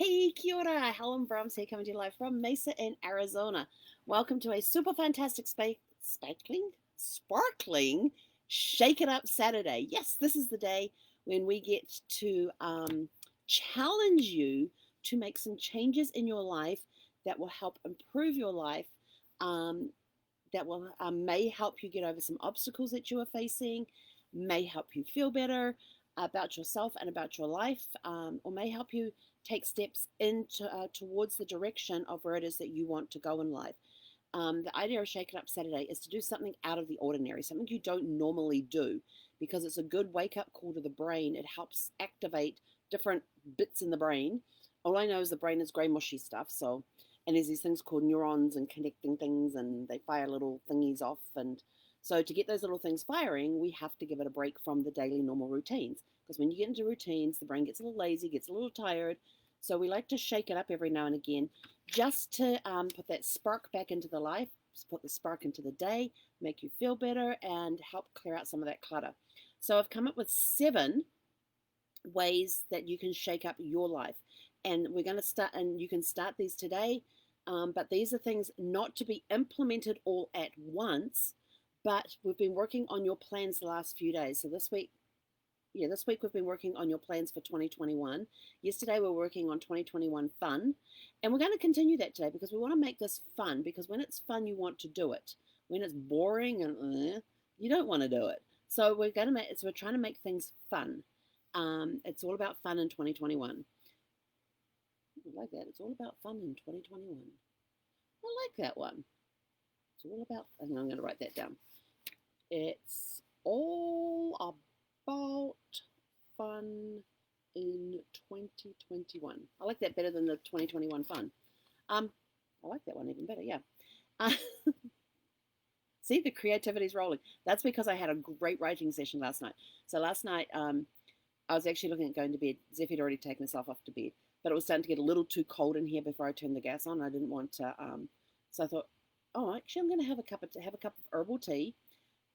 Hey, kia ora, Helen Brahms here coming to you live from Mesa in Arizona. Welcome to a super fantastic sparkling, Shake It Up Saturday. Yes, this is the day when we get to challenge you to make some changes in your life that will help improve your life, um, that will may help you get over some obstacles that you are facing, may help you feel better about yourself and about your life, or may help you take steps into towards the direction of where it is that you want to go in life. The idea of Shake It Up Saturday is to do something out of the ordinary, something you don't normally do, because it's a good wake up call to the brain. It helps activate different bits in the brain. All I know is the brain is grey mushy stuff, so and there's these things called neurons and connecting things, and they fire little thingies off. And so to get those little things firing, we have to give it a break from the daily normal routines. Because when you get into routines, the brain gets a little lazy, gets a little tired. So we like to shake it up every now and again just to put that spark back into the life, put the spark into the day, make you feel better, and help clear out some of that clutter. So I've come up with 7 ways that you can shake up your life. And we're going to start, and you can start these today. But these are things not to be implemented all at once, but we've been working on your plans the last few days. So this week we've been working on your plans for 2021. Yesterday we were working on 2021 fun, and we're going to continue that today because we want to make this fun. Because when it's fun, you want to do it. When it's boring and you don't want to do it. So we're trying to make things fun. It's all about fun in 2021. I like that. It's all about fun in 2021. I like that one. It's all about. I'm going to write that down. It's all about fun in 2021. I like that better than the 2021 fun. I like that one even better. Yeah. Uh, See, the creativity's rolling. That's because I had a great writing session last night. So last night, I was actually looking at going to bed. Zeph had already taken herself off to bed, but it was starting to get a little too cold in here before I turned the gas on. I didn't want to. So I thought, oh, actually, I'm going to have a cup of herbal tea,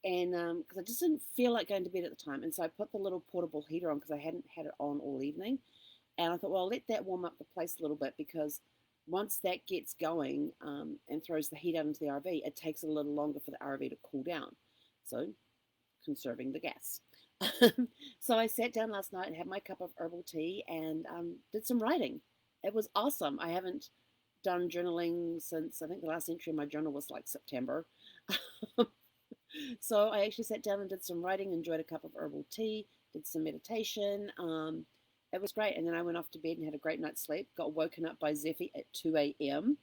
and because I just didn't feel like going to bed at the time, and so I put the little portable heater on because I hadn't had it on all evening, and I thought, well, I'll let that warm up the place a little bit because once that gets going and throws the heat out into the RV, it takes a little longer for the RV to cool down. So conserving the gas. So I sat down last night and had my cup of herbal tea and did some writing. It was awesome. I haven't done journaling since I think the last entry in my journal was like September. So I actually sat down and did some writing, enjoyed a cup of herbal tea, did some meditation. It was great. And then I went off to bed and had a great night's sleep. Got woken up by Zeffie at 2 a.m.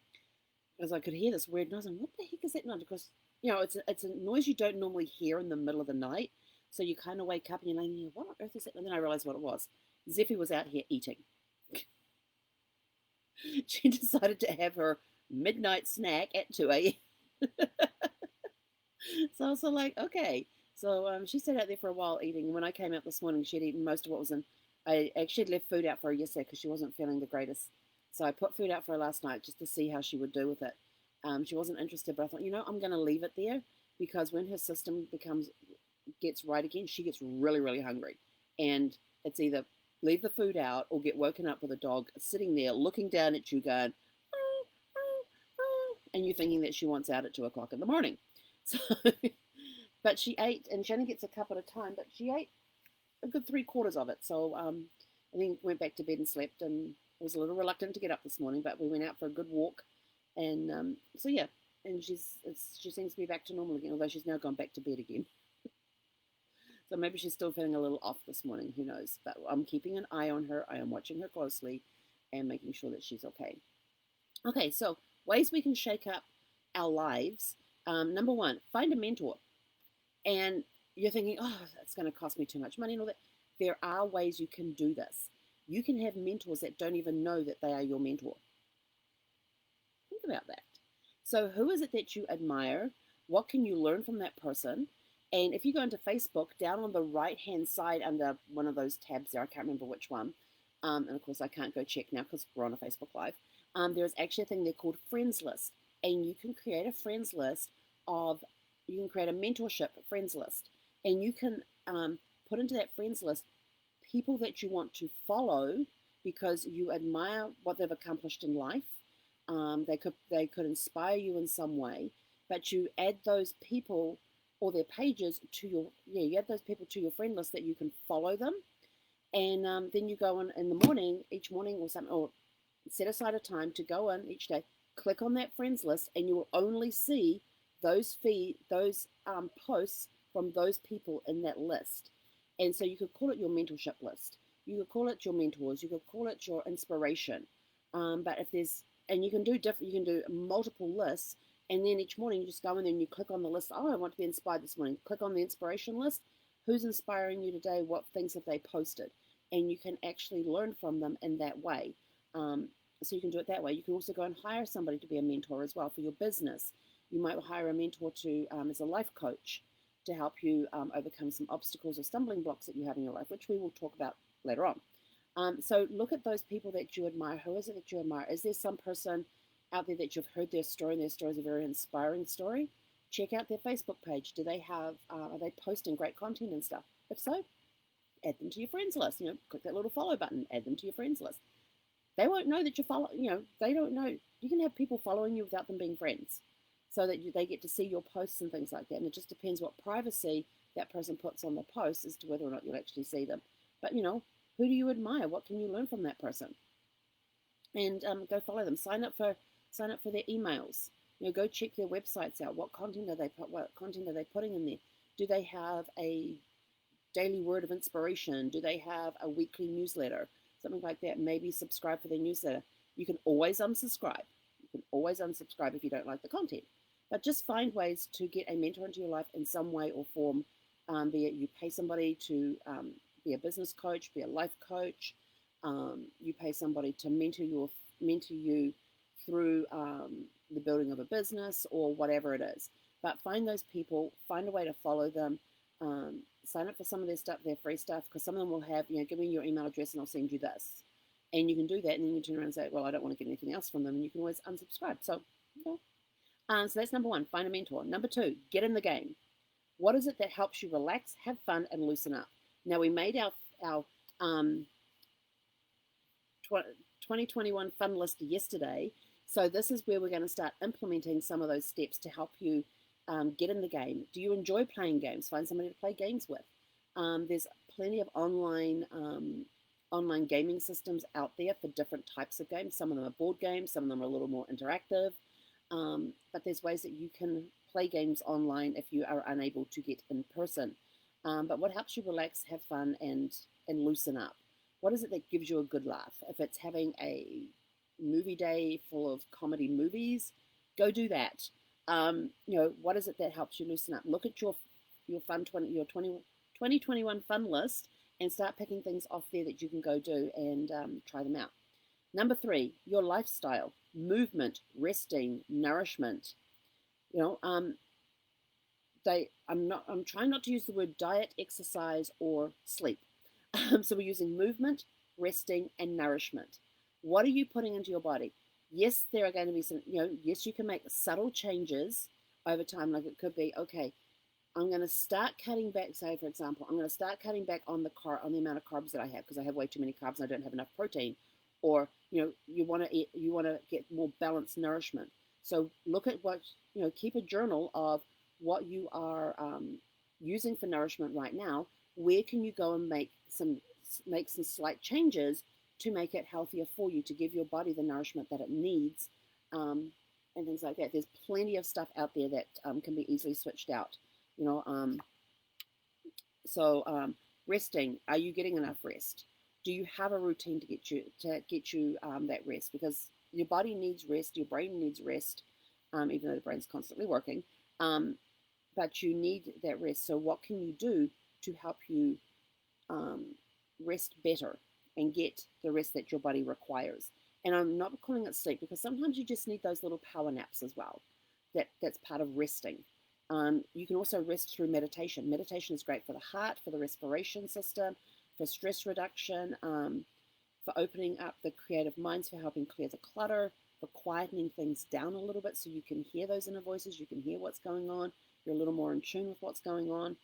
because I could hear this weird noise. And what the heck is that noise? Because, it's a noise you don't normally hear in the middle of the night. So you kind of wake up and you're like, what on earth is it? And then I realized what it was. Zeffie was out here eating. She decided to have her midnight snack at 2 a.m. So I was like, okay. So she sat out there for a while eating. When I came out this morning, she'd eaten most of what was in. I actually had left food out for her yesterday because she wasn't feeling the greatest. So I put food out for her last night just to see how she would do with it. She wasn't interested, but I thought, I'm going to leave it there because when her system gets right again, she gets really, really hungry. And it's either leave the food out or get woken up with a dog sitting there looking down at you going, "Oh, oh, oh," and you're thinking that she wants out at 2 o'clock in the morning. So, but she ate, and she only gets a cup at a time, but she ate a good 3/4 of it. So and then went back to bed and slept, and was a little reluctant to get up this morning, but we went out for a good walk. And so, yeah, and she seems to be back to normal again, although she's now gone back to bed again. So maybe she's still feeling a little off this morning. Who knows? But I'm keeping an eye on her. I am watching her closely and making sure that she's okay. Okay, so ways we can shake up our lives. Number 1, find a mentor. And you're thinking, oh, that's going to cost me too much money and all that. There are ways you can do this. You can have mentors that don't even know that they are your mentor. Think about that. So who is it that you admire? What can you learn from that person? And if you go into Facebook, down on the right-hand side under one of those tabs there, I can't remember which one, and of course I can't go check now because we're on a Facebook Live, there's actually a thing there called Friends List. And you can create a friends list you can create a mentorship friends list. And you can put into that friends list people that you want to follow because you admire what they've accomplished in life. They could inspire you in some way, but you add those people or their pages to your you add those people to your friend list that you can follow them, and then you go in the morning, each morning or something, or set aside a time to go in each day, click on that friends list, and you will only see those posts from those people in that list. And so you could call it your mentorship list. You could call it your mentors. You could call it your inspiration. But if there's and you can do different, you can do multiple lists, and then each morning you just go in there and you click on the list. Oh, I want to be inspired this morning. Click on the inspiration list. Who's inspiring you today? What things have they posted? And you can actually learn from them in that way. So you can do it that way. You can also go and hire somebody to be a mentor as well for your business. You might hire a mentor to as a life coach to help you overcome some obstacles or stumbling blocks that you have in your life, which we will talk about later on. So look at those people that you admire. Who is it that you admire? Is there some person out there that you've heard their story and their story is a very inspiring story? Check out their Facebook page. Do they have, are they posting great content and stuff? If so, add them to your friends list. Click that little follow button, add them to your friends list. They won't know that you follow, they don't know. You can have people following you without them being friends so that they get to see your posts and things like that. And it just depends what privacy that person puts on the post as to whether or not you'll actually see them. But, who do you admire? What can you learn from that person? And go follow them. Sign up for their emails. Go check their websites out. What content are they putting in there? Do they have a daily word of inspiration? Do they have a weekly newsletter? Something like that. Maybe subscribe for their newsletter. You can always unsubscribe. You can always unsubscribe if you don't like the content. But just find ways to get a mentor into your life in some way or form. Be it you pay somebody to be a business coach, be a life coach. You pay somebody to mentor you through the building of a business or whatever it is. But find those people, find a way to follow them, sign up for some of their stuff, their free stuff, because some of them will have, give me your email address and I'll send you this. And you can do that, and then you turn around and say, well, I don't want to get anything else from them, and you can always unsubscribe. So that's number one, find a mentor. Number two, get in the game. What is it that helps you relax, have fun, and loosen up? Now, we made our 2021 fun list yesterday, so this is where we're going to start implementing some of those steps to help you get in the game. Do you enjoy playing games? Find somebody to play games with. There's plenty of online gaming systems out there for different types of games. Some of them are board games, some of them are a little more interactive. But there's ways that you can play games online if you are unable to get in person. But what helps you relax, have fun, and loosen up? What is it that gives you a good laugh? If it's having a movie day full of comedy movies, go do that. What is it that helps you loosen up? Look at your 2021 fun list and start picking things off there that you can go do and try them out. Number three, your lifestyle, movement, resting, nourishment. I'm trying not to use the word diet, exercise, or sleep. So we're using movement, resting, and nourishment. What are you putting into your body? Yes, there are going to be some, yes, you can make subtle changes over time. Like it could be, okay, I'm going to start cutting back, say, for example, I'm going to start cutting back on the amount of carbs that I have because I have way too many carbs and I don't have enough protein. Or, you want to get more balanced nourishment. So look at what, keep a journal of what you are using for nourishment right now. Where can you go and make some slight changes to make it healthier for you, to give your body the nourishment that it needs, and things like that. There's plenty of stuff out there that can be easily switched out. Resting. Are you getting enough rest? Do you have a routine to get you that rest? Because your body needs rest, your brain needs rest, even though the brain's constantly working. But you need that rest. So what can you do to help you rest better and get the rest that your body requires? And I'm not calling it sleep because sometimes you just need those little power naps as well. That's part of resting. You can also rest through meditation. Meditation is great for the heart, for the respiration system, for stress reduction, for opening up the creative minds, for helping clear the clutter, for quietening things down a little bit so you can hear those inner voices, you can hear what's going on, you're a little more in tune with what's going on.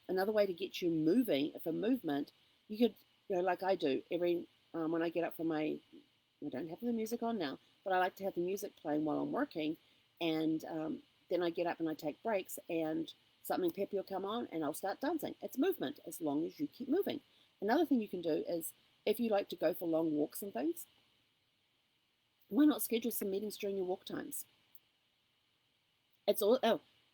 Another way to get you moving, for movement, you could, like I do, when I get up from I don't have the music on now, but I like to have the music playing while I'm working. And then I get up and I take breaks, and something peppy will come on and I'll start dancing. It's movement as long as you keep moving. Another thing you can do is if you like to go for long walks and things, why not schedule some meetings during your walk times? It's all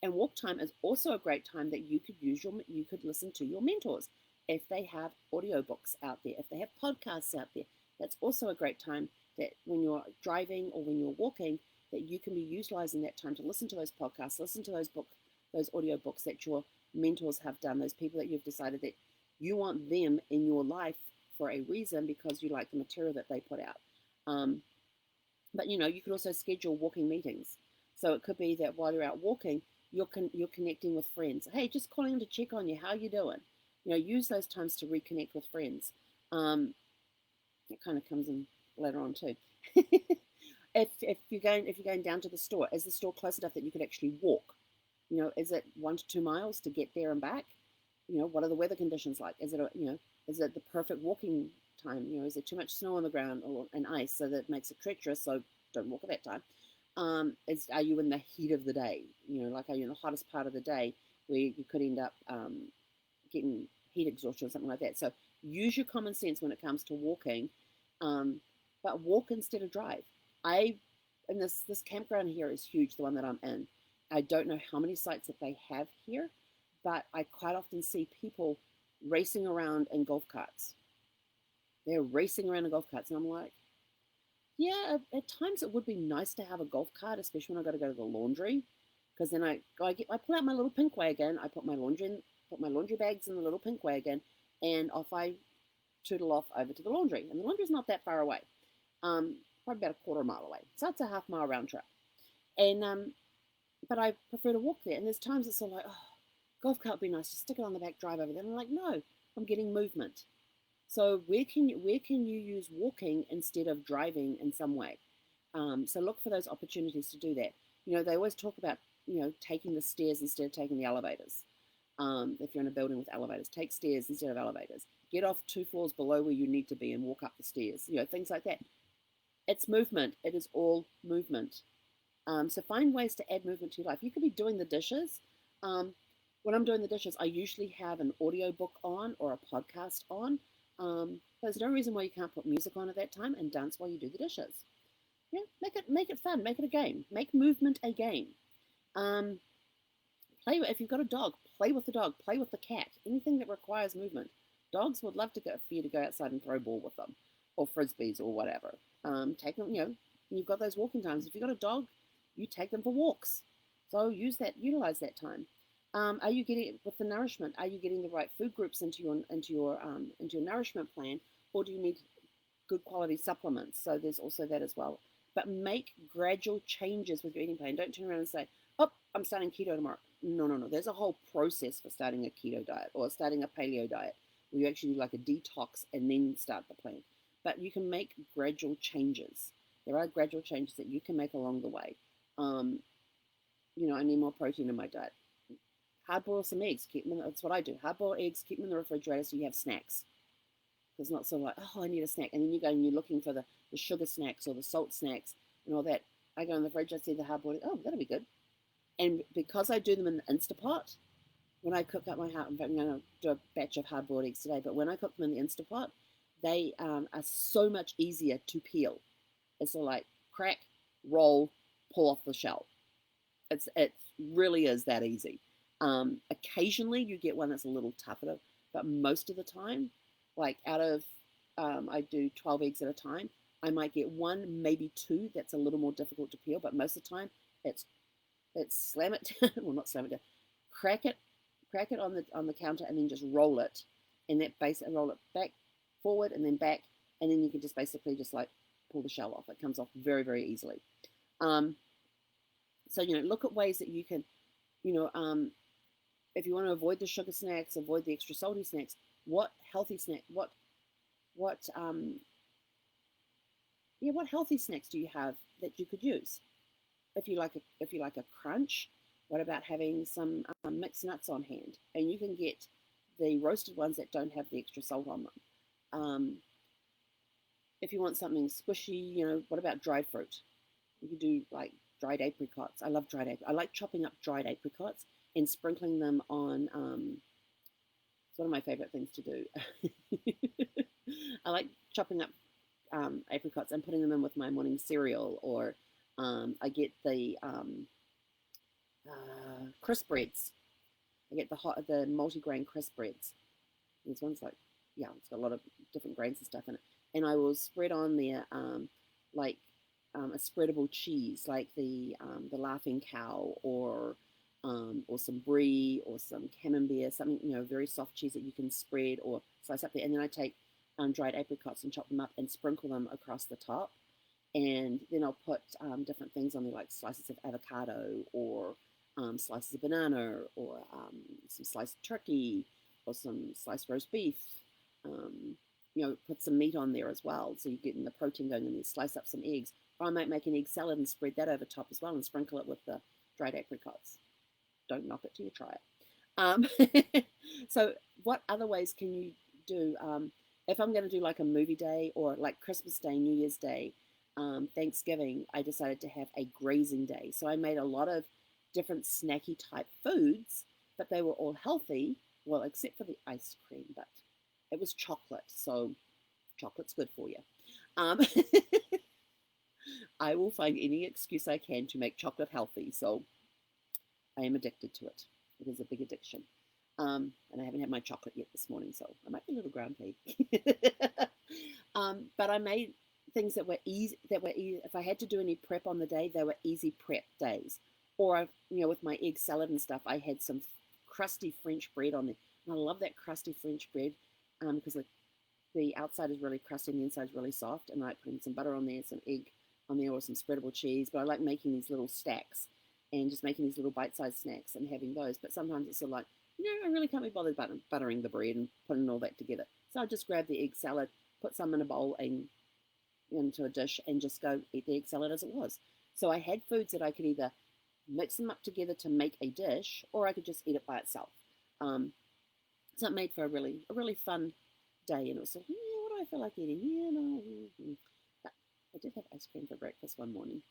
and walk time is also a great time that you could listen to your mentors if they have audiobooks out there, if they have podcasts out there. That's also a great time that when you're driving or when you're walking, that you can be utilizing that time to listen to those podcasts, listen to those audiobooks that your mentors have done, those people that you've decided that you want them in your life for a reason because you like the material that they put out. But you could also schedule walking meetings. So it could be that while you're out walking, you're connecting with friends. Hey, just calling them to check on you. How you doing? Use those times to reconnect with friends. It kind of comes in later on too. if you're going down to the store, is the store close enough that you could actually walk? Is it 1 to 2 miles to get there and back? What are the weather conditions like? Is it the perfect walking time? Is there too much snow on the ground and ice so that it makes it treacherous? So don't walk at that time. Are you in the heat of the day? Like, are you in the hottest part of the day where you could end up getting heat exhaustion or something like that? So use your common sense when it comes to walking, but walk instead of drive. And this campground here is huge, the one that I'm in. I don't know how many sites that they have here, but I quite often see people racing around in golf carts. They're racing around in golf carts, and I'm like, yeah, at times it would be nice to have a golf cart, especially when I got to go to the laundry, because then I pull out my little pink wagon, I put my laundry bags in the little pink wagon, and off I tootle off over to the laundry. And the laundry's not that far away, probably about a quarter mile away, so it's a half-mile round trip. And but I prefer to walk there. And there's times it's sort of like, oh, golf cart would be nice to stick it on the back, drive over there. And I'm like, no, I'm getting movement. So where can you use walking instead of driving in some way? So look for those opportunities to do that. They always talk about taking the stairs instead of taking the elevators. If you're in a building with elevators, take stairs instead of elevators. Get off 2 floors below where you need to be and walk up the stairs. Things like that. It's movement. It is all movement. So find ways to add movement to your life. You could be doing the dishes. When I'm doing the dishes, I usually have an audiobook on or a podcast on. There's no reason why you can't put music on at that time and dance while you do the dishes. Yeah, make it fun. Make it a game. Make movement a game. If you've got a dog, play with the dog. Play with the cat. Anything that requires movement. Dogs would love for you to go outside and throw a ball with them, or frisbees or whatever. Take them. You've got those walking times. If you've got a dog, you take them for walks. So utilize that time. Are you getting with the nourishment? Are you getting the right food groups into your nourishment plan, or do you need good quality supplements? So there's also that as well. But make gradual changes with your eating plan. Don't turn around and say, "Oh, I'm starting keto tomorrow." No. There's a whole process for starting a keto diet or starting a paleo diet, where you actually do like a detox and then start the plan. But you can make gradual changes. There are gradual changes that you can make along the way. I need more protein in my diet. Hard boil some eggs. That's what I do. Hard boil eggs, keep them in the refrigerator so you have snacks. It's not so like, oh, I need a snack. And then you go and you're looking for the sugar snacks or the salt snacks and all that. I go in the fridge, I see the hard boiled, oh, that'll be good. And because I do them in the Instapot, when I cook up in fact, I'm going to do a batch of hard boiled eggs today, but when I cook them in the Instapot, they are so much easier to peel. It's all like crack, roll, pull off the shell. It really is that easy. Occasionally you get one that's a little tougher, but most of the time, like out of I do 12 eggs at a time, I might get 1, maybe 2 that's a little more difficult to peel, but most of the time it's slam it down, well, not slam it down, crack it on the counter and then just roll it, and roll it back, forward, and then back, and then you can just basically just like pull the shell off. It comes off very, very easily. So look at ways that you can, if you want to avoid the sugar snacks, avoid the extra salty snacks, what healthy snack, what healthy snacks do you have that you could use? If you like a crunch, what about having some mixed nuts on hand? And you can get the roasted ones that don't have the extra salt on them. If you want something squishy, what about dried fruit? You could do like dried apricots. I love dried apricots. I like chopping up dried apricots and sprinkling them on. It's one of my favorite things to do. I like chopping up apricots and putting them in with my morning cereal, or I get the crisp breads. I get the multi-grain crisp breads. These ones like, yeah, it's got a lot of different grains and stuff in it. And I will spread on there like a spreadable cheese, like the Laughing Cow, or some brie, or some camembert, something, very soft cheese that you can spread or slice up there. And then I take dried apricots and chop them up and sprinkle them across the top. And then I'll put different things on there, like slices of avocado, or slices of banana, or some sliced turkey, or some sliced roast beef. Put some meat on there as well, so you're getting the protein going, and then slice up some eggs. Or I might make an egg salad and spread that over top as well, and sprinkle it with the dried apricots. Don't knock it till you try it. So what other ways can you do? If I'm going to do like a movie day, or like Christmas Day, New Year's Day, Thanksgiving, I decided to have a grazing day. So I made a lot of different snacky type foods, but they were all healthy, well, except for the ice cream, but it was chocolate, so chocolate's good for you. I will find any excuse I can to make chocolate healthy, so I am addicted to it. It is a big addiction. And I haven't had my chocolate yet this morning, so I might be a little grumpy. But I made things that were easy. If I had to do any prep on the day, they were easy prep days. Or, with my egg salad and stuff, I had some crusty French bread on there. And I love that crusty French bread because the outside is really crusty and the inside is really soft. And I like putting some butter on there, some egg on there, or some spreadable cheese. But I like making these little stacks and just making these little bite-sized snacks and having those. But sometimes it's sort of like, I really can't be bothered buttering the bread and putting all that together. So I just grab the egg salad, put some in a bowl and into a dish, and just go eat the egg salad as it was. So I had foods that I could either mix them up together to make a dish, or I could just eat it by itself. So it made for a really fun day. And it was like, what do I feel like eating? No. But I did have ice cream for breakfast one morning.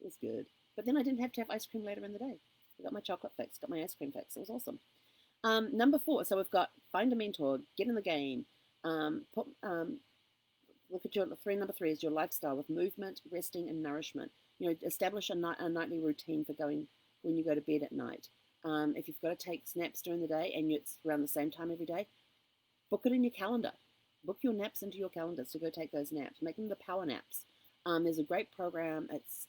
It was good. But then I didn't have to have ice cream later in the day. I got my chocolate fix, got my ice cream fix. It was awesome. Number 4, so we've got find a mentor, get in the game, look at number 3 is your lifestyle with movement, resting, and nourishment. Establish a nightly routine for going when you go to bed at night. If you've got to take naps during the day and it's around the same time every day, book it in your calendar. Book your naps into your calendar to go take those naps. Make them the power naps. There's a great program. It's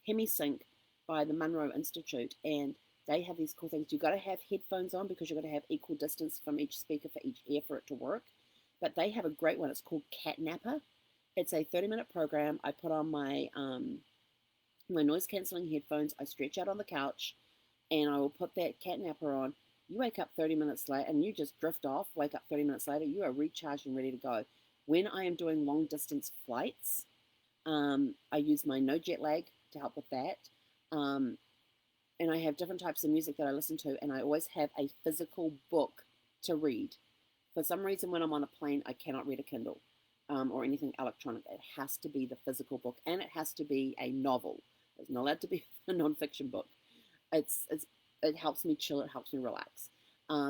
HemiSync by the Monroe Institute, and they have these cool things. You've got to have headphones on because you've got to have equal distance from each speaker for each ear for it to work. But they have a great one. It's called Cat Napper. It's a 30-minute program. I put on my noise-canceling headphones. I stretch out on the couch, and I will put that Cat Napper on. You wake up 30 minutes later, and you just drift off. Wake up 30 minutes later, you are recharged and ready to go. When I am doing long-distance flights, I use my No Jet Lag to help with that. And I have different types of music that I listen to, and I always have a physical book to read. For some reason, when I'm on a plane, I cannot read a Kindle or anything electronic. It has to be the physical book, and it has to be a novel. It's not allowed to be a nonfiction book. It helps me chill. It helps me relax.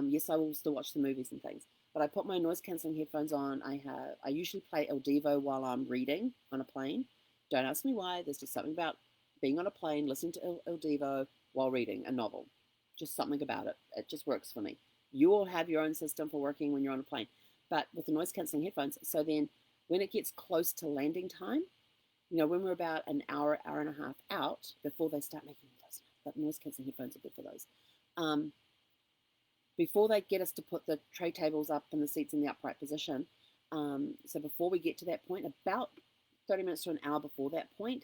Yes, I will still watch the movies and things, but I put my noise cancelling headphones on. I usually play El Devo while I'm reading on a plane. Don't ask me why. There's just something about being on a plane, listening to El Devo while reading a novel. Just something about it. It just works for me. You all have your own system for working when you're on a plane, but with the noise cancelling headphones. So then when it gets close to landing time, when we're about an hour and a half out before they start making those, but noise cancelling headphones are good for those. Before they get us to put the tray tables up and the seats in the upright position, so before we get to that point, about 30 minutes to an hour before that point,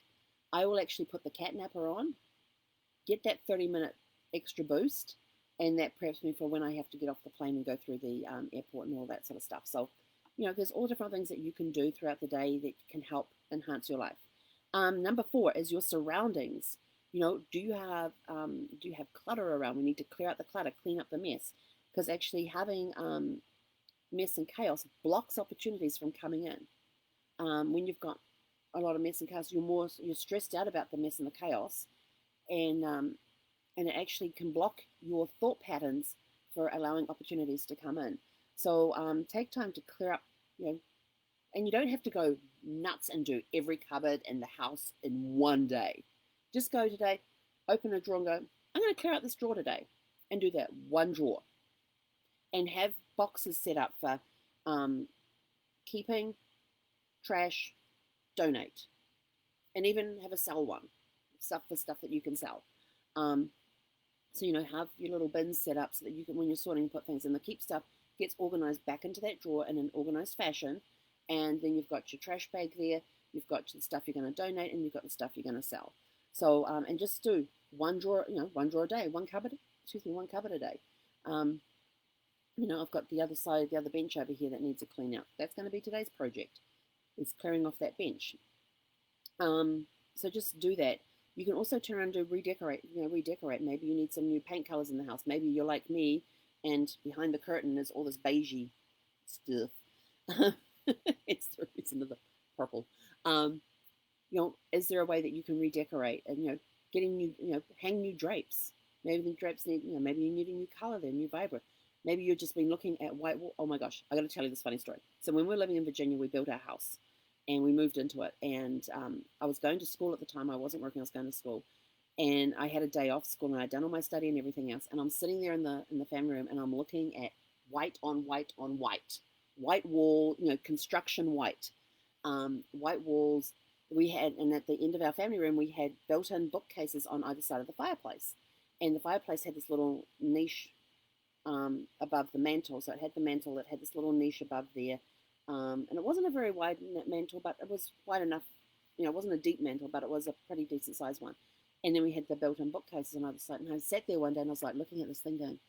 I will actually put the Cat Napper on, get that 30-minute extra boost, and that preps me for when I have to get off the plane and go through the airport and all that sort of stuff. So, there's all different things that you can do throughout the day that can help enhance your life. Number 4 is your surroundings. Do you have clutter around? We need to clear out the clutter, clean up the mess, because actually having mess and chaos blocks opportunities from coming in. When you've got a lot of mess and chaos, you're stressed out about the mess and the chaos, and it actually can block your thought patterns for allowing opportunities to come in. So take time to clear up, you know, and you don't have to go nuts and do every cupboard in the house in one day. Just go today, open a drawer and go, I'm going to clear out this drawer today, and do that one drawer, and have boxes set up for keeping, trash, donate, and even have a sell one, stuff for stuff that you can sell. Um, so have your little bins set up so that you can, when you're sorting, put things in. The keep stuff gets organized back into that drawer in an organized fashion, and then you've got your trash bag there. You've got the stuff you're going to donate, and you've got the stuff you're going to sell. So and just do one drawer, one drawer a day, one cupboard a day. I've got the other side, the other bench over here that needs a clean out. That's going to be today's project. Is clearing off that bench. So just do that. You can also turn around and redecorate. Redecorate. Maybe you need some new paint colors in the house. Maybe you're like me, and behind the curtain is all this beigey stuff. It's the reason of the purple. Is there a way that you can redecorate and getting new, hang new drapes? Maybe the drapes need, maybe you need a new color, they're new vibrant. Maybe you've just been looking at white wall. Oh my gosh, I got to tell you this funny story. So when we were living in Virginia, we built our house and we moved into it. And I was going to school at the time. I wasn't working. I was going to school, and I had a day off school, and I'd done all my study and everything else. And I'm sitting there in the family room, and I'm looking at white on white on white wall, construction white, white walls. We had, and at the end of our family room, we had built-in bookcases on either side of the fireplace, and the fireplace had this little niche above the mantle. So it had the mantle, it had this little niche above there. And it wasn't a very wide mantle, but it was wide enough. It wasn't a deep mantle, but it was a pretty decent sized one. And then we had the built-in bookcases on either side. And I sat there one day and I was like looking at this thing going,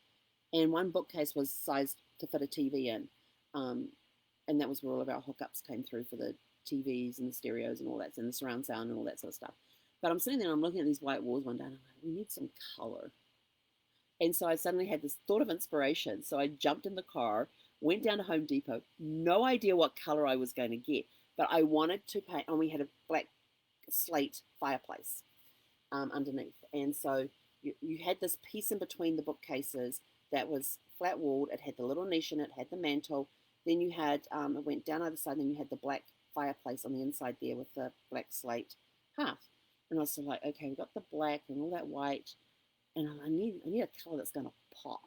and one bookcase was sized to fit a TV in. And that was where all of our hookups came through for the TVs and the stereos and all that, and the surround sound and all that sort of stuff. But I'm sitting there and I'm looking at these white walls one day and I'm like, we need some color. And so I suddenly had this thought of inspiration. So I jumped in the car, went down to Home Depot, no idea what color I was going to get, but I wanted to paint, and we had a black slate fireplace underneath. And so you had this piece in between the bookcases that was flat walled. It had the little niche in it, had the mantle. Then you had, it went down either side, and then you had the black fireplace on the inside there with the black slate hearth. And I was like, okay, we've got the black and all that white, and I need a color that's going to pop.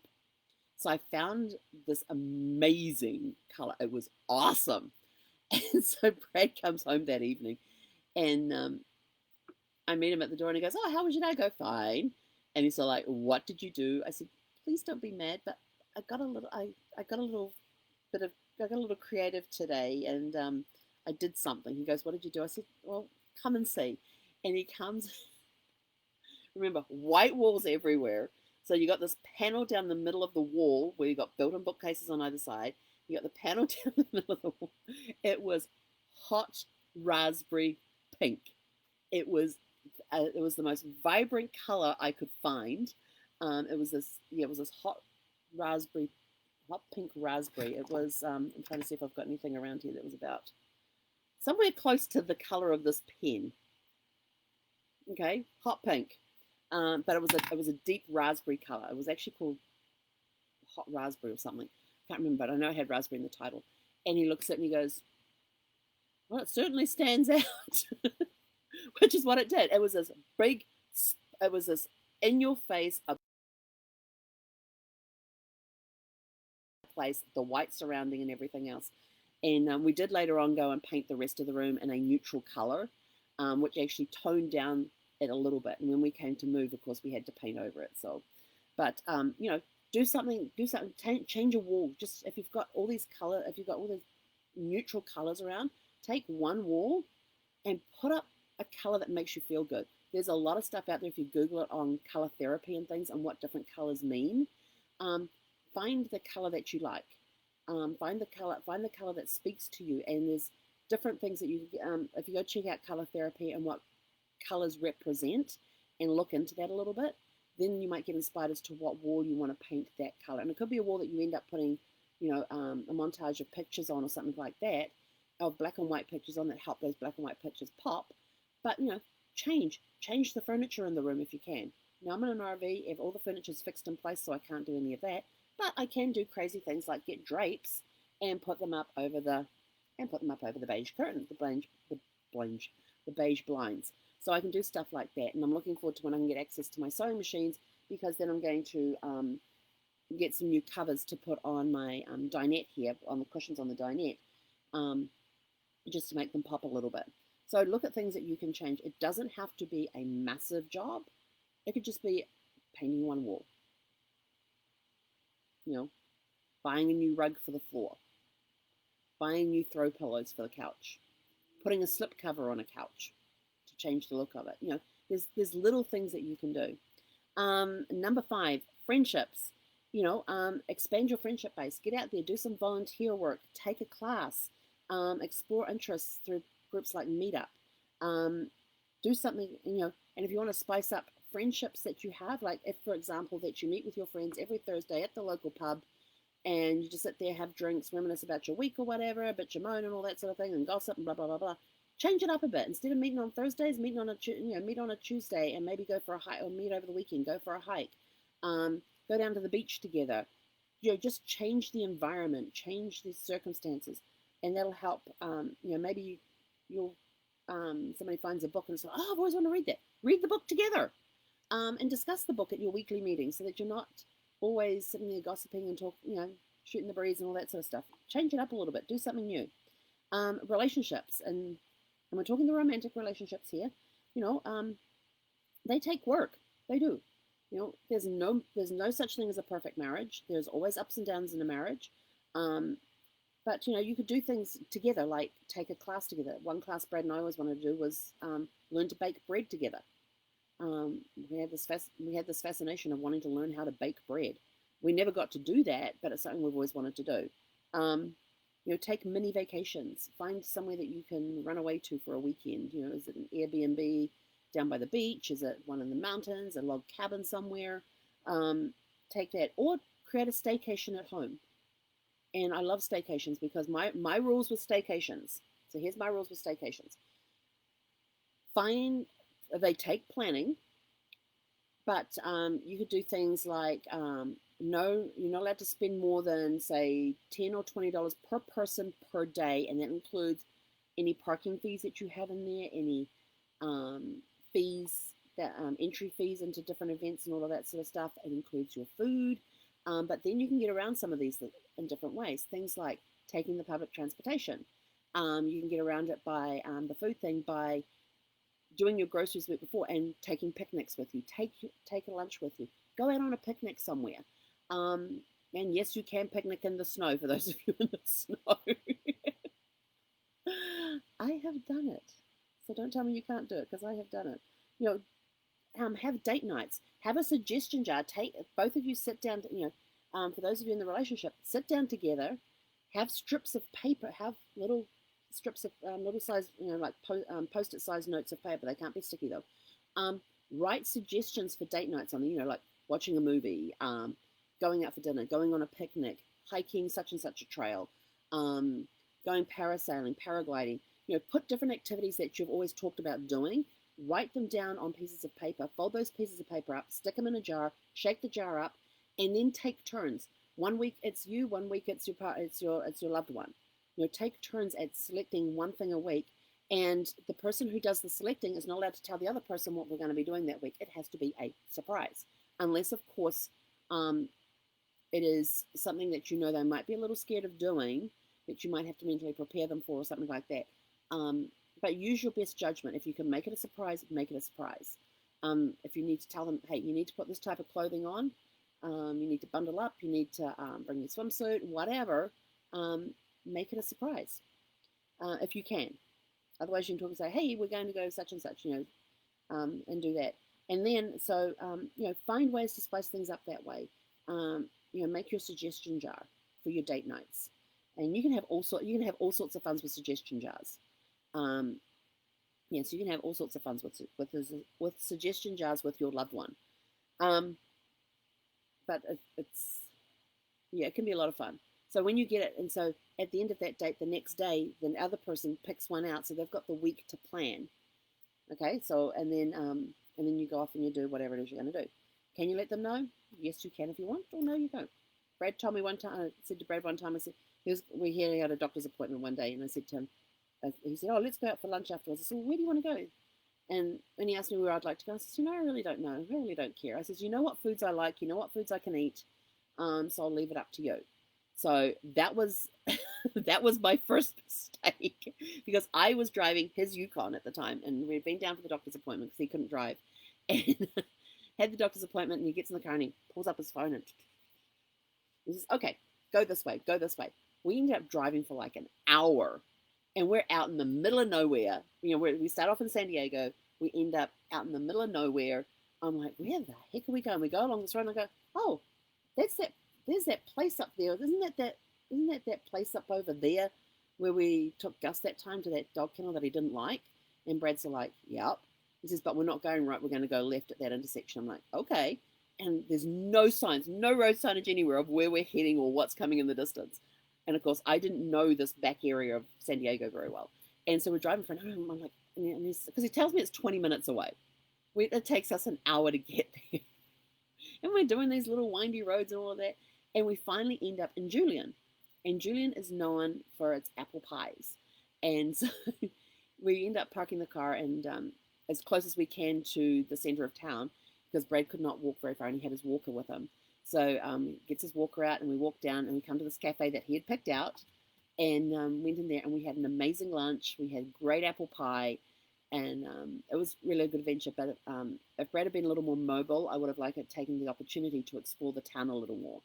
So I found this amazing color. It was awesome. And so Brad comes home that evening, and I meet him at the door, and he goes, oh, how was your day? I go, fine. And he's like, what did you do? I said, please don't be mad, but I got a little creative today, and I did something. He goes, what did you do? I said, well, come and see. And he comes. Remember, white walls everywhere. So you got this panel down the middle of the wall where you got built-in bookcases on either side. You got the panel down the middle of the wall. It was hot raspberry pink. It was the most vibrant color I could find. It was this hot pink raspberry. It was. I'm trying to see if I've got anything around here that was about somewhere close to the color of this pen. Okay, hot pink. But it was a deep raspberry color. It was actually called hot raspberry or something. I can't remember, but I know it had raspberry in the title. And he looks at it and he goes, well, it certainly stands out, which is what it did. It was this in your face place, the white surrounding and everything else. And we did later on go and paint the rest of the room in a neutral color, which actually toned down it a little bit. And when we came to move, of course, we had to paint over it. So, but do something, change a wall. Just if you've got all these neutral colors around, take one wall and put up a color that makes you feel good. There's a lot of stuff out there if you Google it on color therapy and things and what different colors mean. Find the color that you like. Find the color that speaks to you. And there's different things that if you go check out color therapy and what colors represent and look into that a little bit, then you might get inspired as to what wall you want to paint that color. And it could be a wall that you end up putting, a montage of pictures on or something like that. of black and white pictures on that help those black and white pictures pop. But change the furniture in the room if you can. Now I'm in an RV, if all the furniture's fixed in place, so I can't do any of that. But I can do crazy things like get drapes and put them up over the beige curtain, the beige blinds. So I can do stuff like that, and I'm looking forward to when I can get access to my sewing machines, because then I'm going to get some new covers to put on my dinette here, on the cushions on the dinette, just to make them pop a little bit. So look at things that you can change. It doesn't have to be a massive job. It could just be painting one wall, buying a new rug for the floor, buying new throw pillows for the couch, putting a slip cover on a couch to change the look of it. There's little things that you can do. Number 5, friendships. Expand your friendship base. Get out there, do some volunteer work, take a class, explore interests through groups like Meetup. Do something, and if you want to spice up friendships that you have, like if, for example, that you meet with your friends every Thursday at the local pub, and you just sit there, have drinks, reminisce about your week or whatever, a bit your moan and all that sort of thing, and gossip and blah blah blah blah. Change it up a bit. Instead of meeting on Thursdays, meet on a Tuesday, and maybe go for a hike, or meet over the weekend, go for a hike, go down to the beach together. Just change the environment, change the circumstances, and that'll help. Maybe you'll somebody finds a book and says, "Oh, I've always wanted to read that." Read the book together, and discuss the book at your weekly meeting, so that you're not always sitting there gossiping and shooting the breeze and all that sort of stuff. Change it up a little bit. Do something new. Relationships, and we're talking the romantic relationships here. They take work. They do. There's no such thing as a perfect marriage. There's always ups and downs in a marriage. But you could do things together, like take a class together. One class Brad and I always wanted to do was learn to bake bread together. We had this fascination of wanting to learn how to bake bread. We never got to do that, but it's something we've always wanted to do. Take mini vacations. Find somewhere that you can run away to for a weekend. Is it an Airbnb down by the beach? Is it one in the mountains, a log cabin somewhere? Take that, or create a staycation at home. And I love staycations, because my rules with staycations. So here's my rules with staycations. They take planning, but you could do things like no, you're not allowed to spend more than, say, $10 or $20 per person per day, and that includes any parking fees that you have in there, any fees, that entry fees into different events and all of that sort of stuff. It includes your food, but then you can get around some of these in different ways. Things like taking the public transportation. You can get around it by the food thing, by doing your groceries the week before and taking picnics with you. Take a lunch with you. Go out on a picnic somewhere. And yes, you can picnic in the snow, for those of you in the snow. I have done it. So don't tell me you can't do it, because I have done it. Have date nights. Have a suggestion jar. Both of you sit down, for those of you in the relationship, sit down together, have strips of paper, have little strips of little size, like post-it size notes of paper. They can't be sticky though. Write suggestions for date nights on the, like watching a movie, going out for dinner, going on a picnic, hiking such and such a trail, going parasailing, paragliding. Put different activities that you've always talked about doing. Write them down on pieces of paper. Fold those pieces of paper up. Stick them in a jar. Shake the jar up, and then take turns. One week it's you. One week it's your loved one. Take turns at selecting one thing a week, and the person who does the selecting is not allowed to tell the other person what we're going to be doing that week. It has to be a surprise, unless, of course, it is something that they might be a little scared of doing, that you might have to mentally prepare them for, or something like that. But use your best judgment. If you can make it a surprise, make it a surprise. If you need to tell them, hey, you need to put this type of clothing on, you need to bundle up, you need to bring your swimsuit, whatever, make it a surprise, if you can. Otherwise, you can talk and say, hey, we're going to go such and such, and do that. And then, find ways to spice things up that way. Make your suggestion jar for your date nights. And you can have all sorts of fun with suggestion jars. So you can have all sorts of fun with suggestion jars with your loved one. But it can be a lot of fun. So when you get it, and so at the end of that date, the next day, the other person picks one out, so they've got the week to plan. Okay, so and then you go off and you do whatever it is you're going to do. Can you let them know? Yes, you can if you want, or no, you don't. Brad told me one time. I said to Brad one time, I said he had a doctor's appointment one day, and I said to him, he said, "Oh, let's go out for lunch afterwards." I said, well, "Where do you want to go?" And when he asked me where I'd like to go, I said, "I really don't know. I really don't care." I said, "You know what foods I like. You know what foods I can eat. So I'll leave it up to you." So that was that was my first mistake because I was driving his Yukon at the time, and we'd been down for the doctor's appointment because he couldn't drive, and had the doctor's appointment, and he gets in the car and he pulls up his phone and he says, "Okay, go this way, go this way." We ended up driving for like an hour, and we're out in the middle of nowhere. We start off in San Diego, we end up out in the middle of nowhere. I'm like, where the heck are we going? We go along this road, and I go, "Oh, that's that. There's that place up there. Isn't that place up over there where we took Gus that time to that dog kennel that he didn't like?" And Brad's like, "Yep." He says, "But we're not going right. We're going to go left at that intersection." I'm like, "Okay." And there's no signs, no road signage anywhere of where we're heading or what's coming in the distance. And of course, I didn't know this back area of San Diego very well. And so we're driving for an hour, and I'm like, because he tells me it's 20 minutes away. It takes us an hour to get there. And we're doing these little windy roads and all of that. And we finally end up in Julian. And Julian is known for its apple pies. And so we end up parking the car and as close as we can to the center of town because Brad could not walk very far and he had his walker with him. So he gets his walker out and we walk down and we come to this cafe that he had picked out and went in there and we had an amazing lunch. We had great apple pie and it was really a good adventure. But if Brad had been a little more mobile, I would have liked taken the opportunity to explore the town a little more.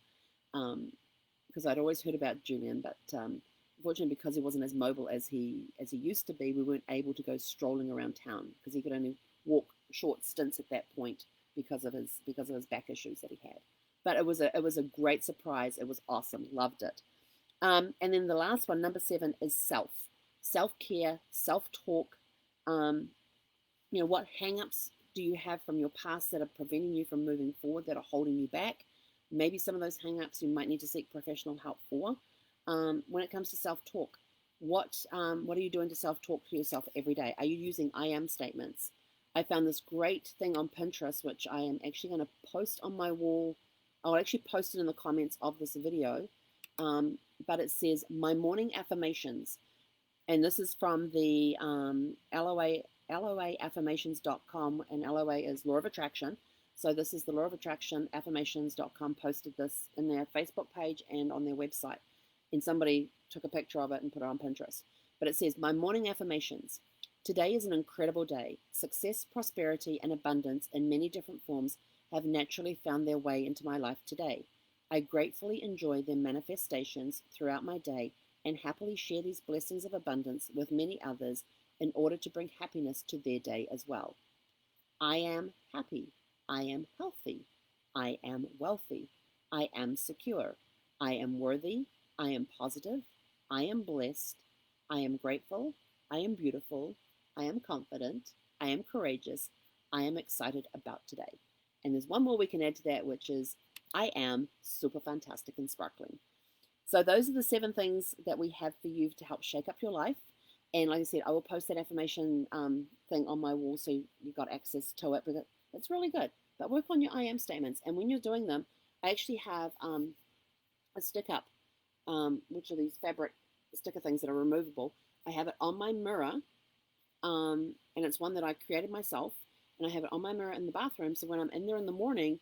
Because I'd always heard about Julian, but unfortunately, because he wasn't as mobile as he used to be, we weren't able to go strolling around town because he could only walk short stints at that point because of his back issues that he had. But it was a great surprise. It was awesome. Loved it. And then the last one, number 7, is self-care, self-talk. What hang-ups do you have from your past that are preventing you from moving forward, that are holding you back? Maybe some of those hang-ups you might need to seek professional help for. When it comes to self-talk, what are you doing to self-talk to yourself every day? Are you using I am statements? I found this great thing on Pinterest, which I am actually going to post on my wall. I'll actually post it in the comments of this video. But it says, my morning affirmations. And this is from the LOAaffirmations.com, and LOA is Law of Attraction. So this is the Law of Attraction, affirmations.com posted this in their Facebook page and on their website. And somebody took a picture of it and put it on Pinterest. But it says, my morning affirmations. Today is an incredible day. Success, prosperity, and abundance in many different forms have naturally found their way into my life today. I gratefully enjoy their manifestations throughout my day and happily share these blessings of abundance with many others in order to bring happiness to their day as well. I am happy. I am healthy. I am wealthy. I am secure. I am worthy. I am positive. I am blessed. I am grateful. I am beautiful. I am confident. I am courageous. I am excited about today. And there's one more we can add to that, which is I am super fantastic and sparkling. So those are the 7 things that we have for you to help shake up your life. And like I said, I will post that affirmation thing on my wall so you've got access to it. But it's really good. But work on your I am statements. And when you're doing them, I actually have a stick up, which are these fabric sticker things that are removable. I have it on my mirror. And it's one that I created myself. And I have it on my mirror in the bathroom. So when I'm in there in the morning,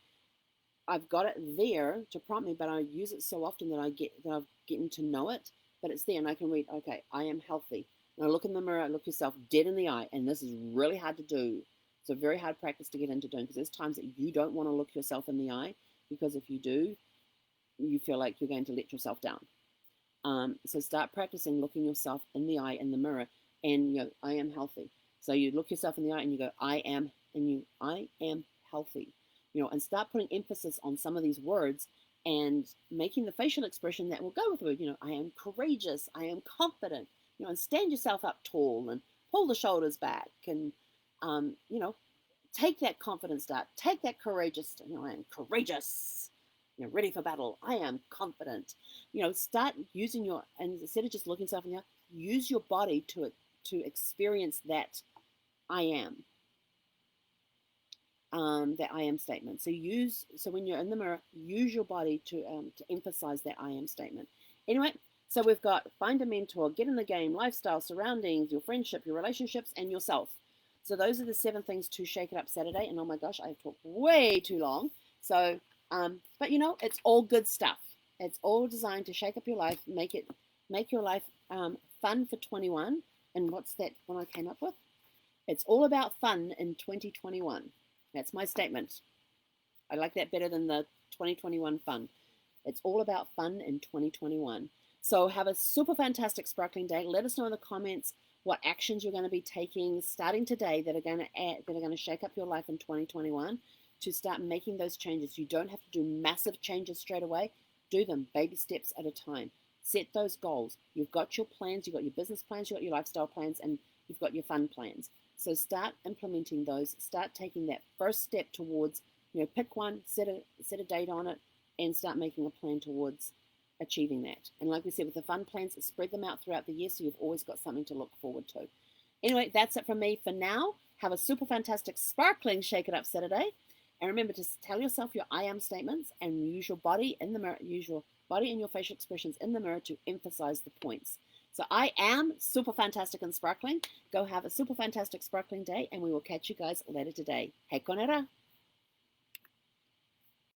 I've got it there to prompt me, but I use it so often that I've getting to know it. But it's there, and I can read. Okay, I am healthy. And I look in the mirror, look yourself dead in the eye, and this is really hard to do. It's a very hard practice to get into doing because there's times that you don't want to look yourself in the eye because if you do, you feel like you're going to let yourself down. So start practicing looking yourself in the eye in the mirror, and I am healthy. So you look yourself in the eye and you go, I am healthy. And start putting emphasis on some of these words and making the facial expression that will go with the word. I am courageous. I am confident. And stand yourself up tall and pull the shoulders back and, take that confidence start. Take that courageous, I am courageous. ready for battle. I am confident. Start using and instead of just looking yourself in the eye, use your body to experience that I am. That I am statement. So when you're in the mirror, use your body to emphasize that I am statement. Anyway, so we've got find a mentor, get in the game, lifestyle, surroundings, your friendship, your relationships, and yourself. So those are the 7 things to Shake It Up Saturday. And oh my gosh, I've talked way too long. So, but it's all good stuff. It's all designed to shake up your life, make your life fun for 21. And what's that one I came up with? It's all about fun in 2021. That's my statement. I like that better than the 2021 fun. It's all about fun in 2021. So have a super fantastic sparkling day. Let us know in the comments what actions you're going to be taking starting today that are going to shake up your life in 2021 to start making those changes. You don't have to do massive changes straight away. Do them baby steps at a time. Set those goals. You've got your plans, you've got your business plans, you've got your lifestyle plans, and you've got your fun plans. So start implementing those. Start taking that first step towards, pick one, set a date on it, and start making a plan towards achieving that. And like we said, with the fun plans, spread them out throughout the year so you've always got something to look forward to. Anyway, that's it from me for now. Have a super fantastic, sparkling Shake It Up Saturday. And remember to tell yourself your I am statements and use your body in the mirror, use your body and your facial expressions in the mirror to emphasize the points. So I am super fantastic and sparkling. Go have a super fantastic sparkling day, and we will catch you guys later today. Hei konera.